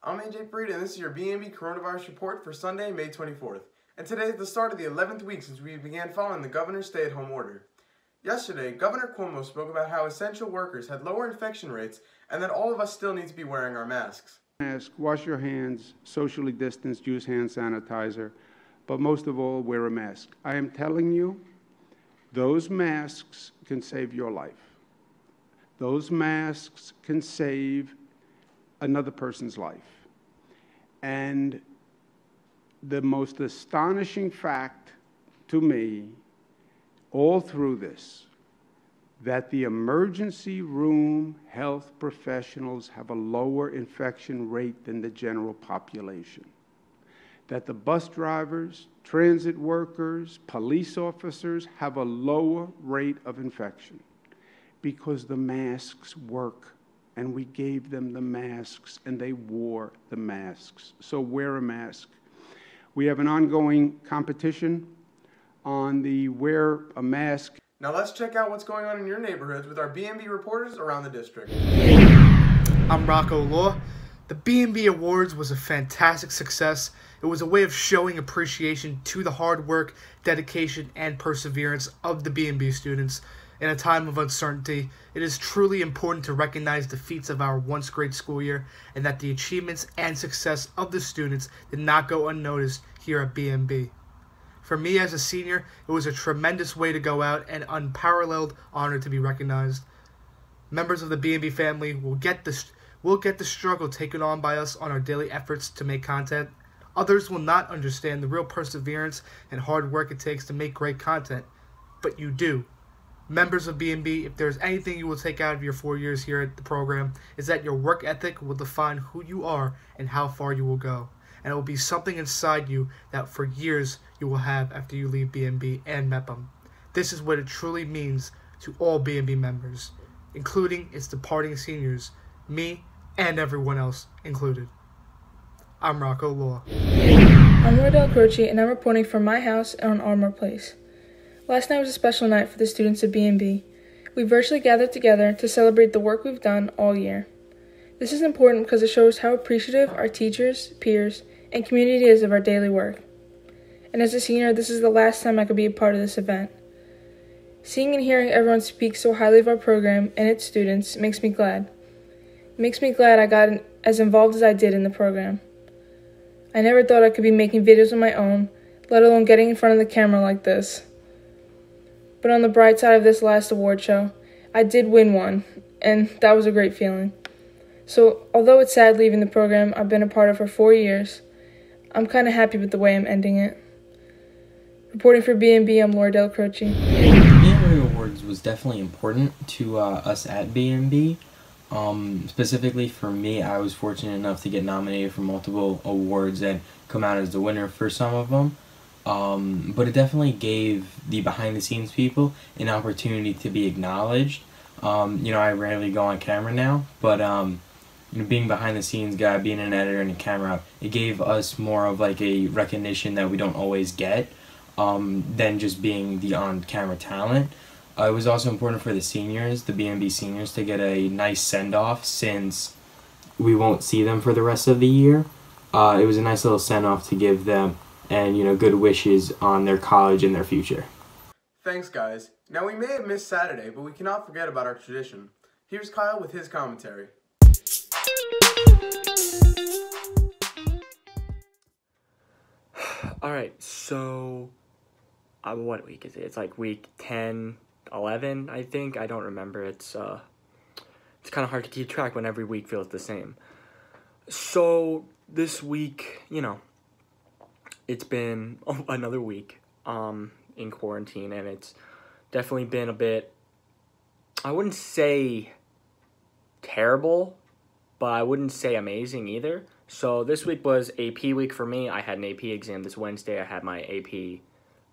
I'm AJ Fried, and this is your BMB Coronavirus Report for Sunday, May 24th. And today is the start of the 11th week since we began following the governor's stay-at-home order. Yesterday, Governor Cuomo spoke about how essential workers had lower infection rates and that all of us still need to be wearing our masks. Wash your hands, socially distance, use hand sanitizer, but most of all, wear a mask. I am telling you, those masks can save your life. Those masks can save another person's life. And the most astonishing fact to me, all through this, that the emergency room health professionals have a lower infection rate than the general population. That the bus drivers, transit workers, police officers have a lower rate of infection because the masks work, and we gave them the masks and they wore the masks. So wear a mask. We have an ongoing competition on the wear a mask. Now let's check out what's going on in your neighborhoods with our BMB reporters around the district. I'm Rocco. The BMB Awards was a fantastic success. It was a way of showing appreciation to the hard work, dedication, and perseverance of the BMB students. In a time of uncertainty, it is truly important to recognize the feats of our once great school year and that the achievements and success of the students did not go unnoticed here at BMB. For me as a senior, it was a tremendous way to go out and unparalleled honor to be recognized. Members of the BMB family will get the struggle taken on by us on our daily efforts to make content. Others will not understand the real perseverance and hard work it takes to make great content, but you do. Members of BMB, if there's anything you will take out of your 4 years here at the program, is that your work ethic will define who you are and how far you will go. And it will be something inside you that for years you will have after you leave BMB and MEPM. This is what it truly means to all BMB members, including its departing seniors, me, and everyone else included. I'm Rocco Law. I'm DellaCroce, and I'm reporting from my house on Armour Place. Last night was a special night for the students of BMB. We virtually gathered together to celebrate the work we've done all year. This is important because it shows how appreciative our teachers, peers, and community is of our daily work. And as a senior, this is the last time I could be a part of this event. Seeing and hearing everyone speak so highly of our program and its students makes me glad. It makes me glad I got as involved as I did in the program. I never thought I could be making videos on my own, let alone getting in front of the camera like this. But on the bright side of this last award show, I did win one, and that was a great feeling. So, although it's sad leaving the program I've been a part of for 4 years, I'm kind of happy with the way I'm ending it. Reporting for BMB, I'm Lorrie DellaCroce. The BMB Awards was definitely important to us at BMB. Specifically for me, I was fortunate enough to get nominated for multiple awards and come out as the winner for some of them. But it definitely gave the behind-the-scenes people an opportunity to be acknowledged. I rarely go on camera now, but being behind-the-scenes guy, being an editor and a camera, it gave us more of like a recognition that we don't always get than just being the on-camera talent. It was also important for the seniors, the BMB seniors, to get a nice send-off since we won't see them for the rest of the year. It was a nice little send-off to give them and, good wishes on their college and their future. Thanks, guys. Now, we may have missed Saturday, but we cannot forget about our tradition. Here's Kyle with his commentary. Alright, so what week is it? It's like week 10, 11, I think. I don't remember. It's kind of hard to keep track when every week feels the same. So this week, it's been another week in quarantine, and it's definitely been a bit, I wouldn't say terrible, but I wouldn't say amazing either. So this week was AP week for me. I had an AP exam this Wednesday. I had my AP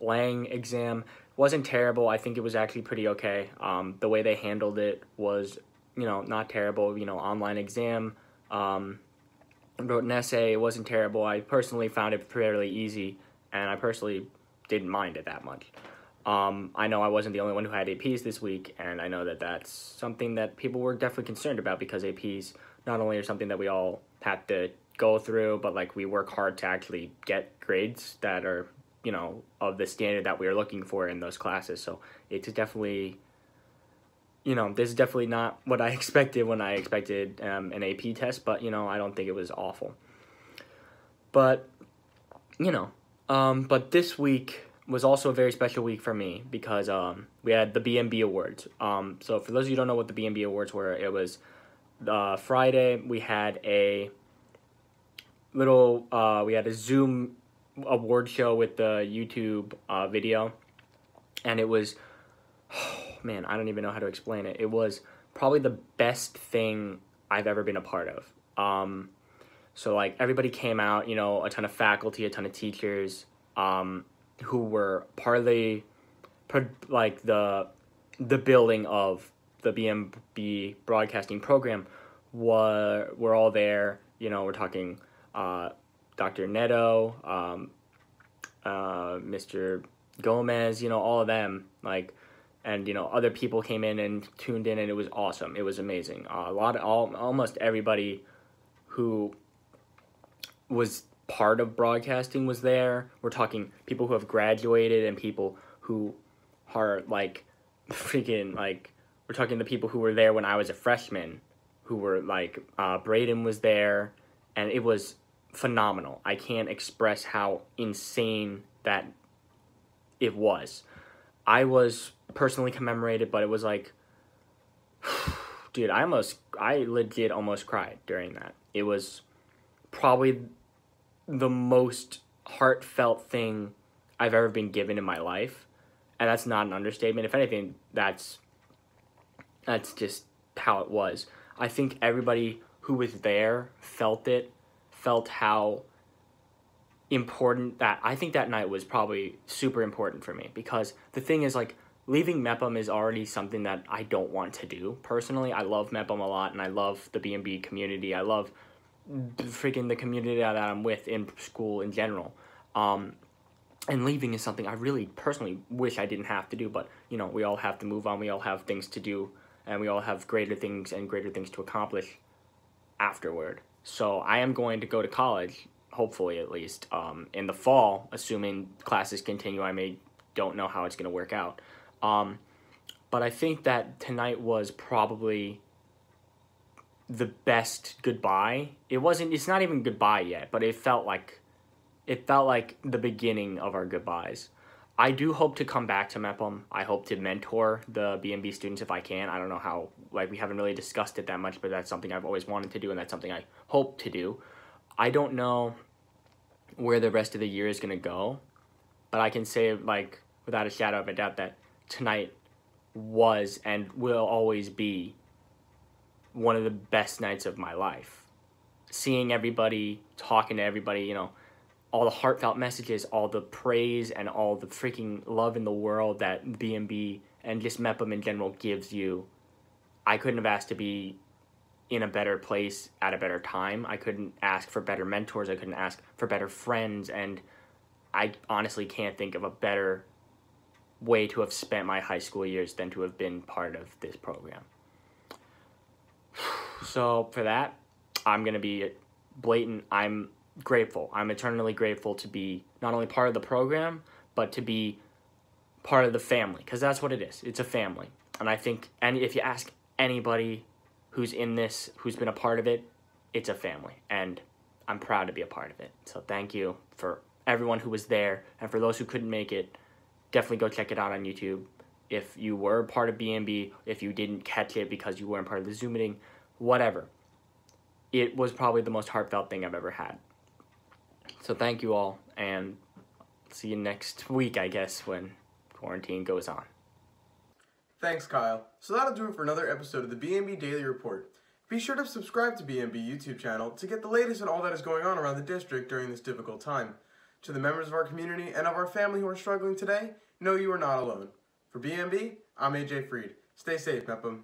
Lang exam. Wasn't terrible. I think it was actually pretty okay. The way they handled it was, not terrible. Online exam. Wrote an essay. It wasn't terrible. I personally found it fairly easy, and I personally didn't mind it that much. I know I wasn't the only one who had APs this week, and I know that that's something that people were definitely concerned about because APs not only are something that we all have to go through, but like we work hard to actually get grades that are, you know, of the standard that we are looking for in those classes. So it's definitely, you know, this is definitely not what I expected when I expected an AP test, but, you know, I don't think it was awful. But, you know, but this week was also a very special week for me because we had the BMB Awards. So for those of you who don't know what the BMB Awards were, it was Friday. We had a little, we had a Zoom award show with the YouTube video, and it was, oh, man, I don't even know how to explain it. It was probably the best thing I've ever been a part of. So like everybody came out, you know, a ton of faculty, a ton of teachers, who were part of the, like the building of the BMB broadcasting program were all there. You know, we're talking Dr. Neto, Mr. Gomez, you know, all of them, like, and, you know, other people came in and tuned in, and it was awesome. It was amazing. Almost everybody who was part of broadcasting was there. We're talking people who have graduated and people who are, like, freaking, like, we're talking the people who were there when I was a freshman, who were, like, Braden was there, and it was phenomenal. I can't express how insane that it was. I was personally commemorated, but it was like, dude, I legit almost cried during that. It was probably the most heartfelt thing I've ever been given in my life, and that's not an understatement. If anything, that's just how it was. I think everybody who was there felt how important that, I think that night was probably super important for me, because the thing is, like, leaving MEPM is already something that I don't want to do. Personally, I love MEPM a lot, and I love the BMB community. I love freaking the community that I'm with in school in general. And leaving is something I really personally wish I didn't have to do, but, you know, we all have to move on. We all have things to do, and we all have greater things to accomplish afterward. So I am going to go to college, hopefully at least, in the fall, assuming classes continue. Don't know how it's going to work out. But I think that tonight was probably the best goodbye. It's not even goodbye yet, but it felt like the beginning of our goodbyes. I do hope to come back to MEPM. I hope to mentor the BMB students if I can. I don't know how, like, we haven't really discussed it that much, but that's something I've always wanted to do, and that's something I hope to do. I don't know where the rest of the year is going to go, but I can say, like, without a shadow of a doubt that tonight was and will always be one of the best nights of my life. Seeing everybody, talking to everybody, you know, all the heartfelt messages, all the praise, and all the freaking love in the world that BMB and just MEPM in general gives you. I couldn't have asked to be in a better place at a better time. I couldn't ask for better mentors. I couldn't ask for better friends. And I honestly can't think of a better way to have spent my high school years than to have been part of this program. So for that, I'm going to be blatant. I'm grateful. I'm eternally grateful to be not only part of the program, but to be part of the family, because that's what it is. It's a family. And I think, and if you ask anybody who's in this, who's been a part of it, it's a family. And I'm proud to be a part of it. So thank you for everyone who was there. And for those who couldn't make it, definitely go check it out on YouTube. If you were part of BMB, if you didn't catch it because you weren't part of the Zoom meeting, whatever. It was probably the most heartfelt thing I've ever had. So thank you all, and see you next week, I guess, when quarantine goes on. Thanks, Kyle. So that'll do it for another episode of the BMB Daily Report. Be sure to subscribe to BMB YouTube channel to get the latest on all that is going on around the district during this difficult time. To the members of our community and of our family who are struggling today, know you are not alone. For BMB, I'm AJ Freed. Stay safe, MEPM.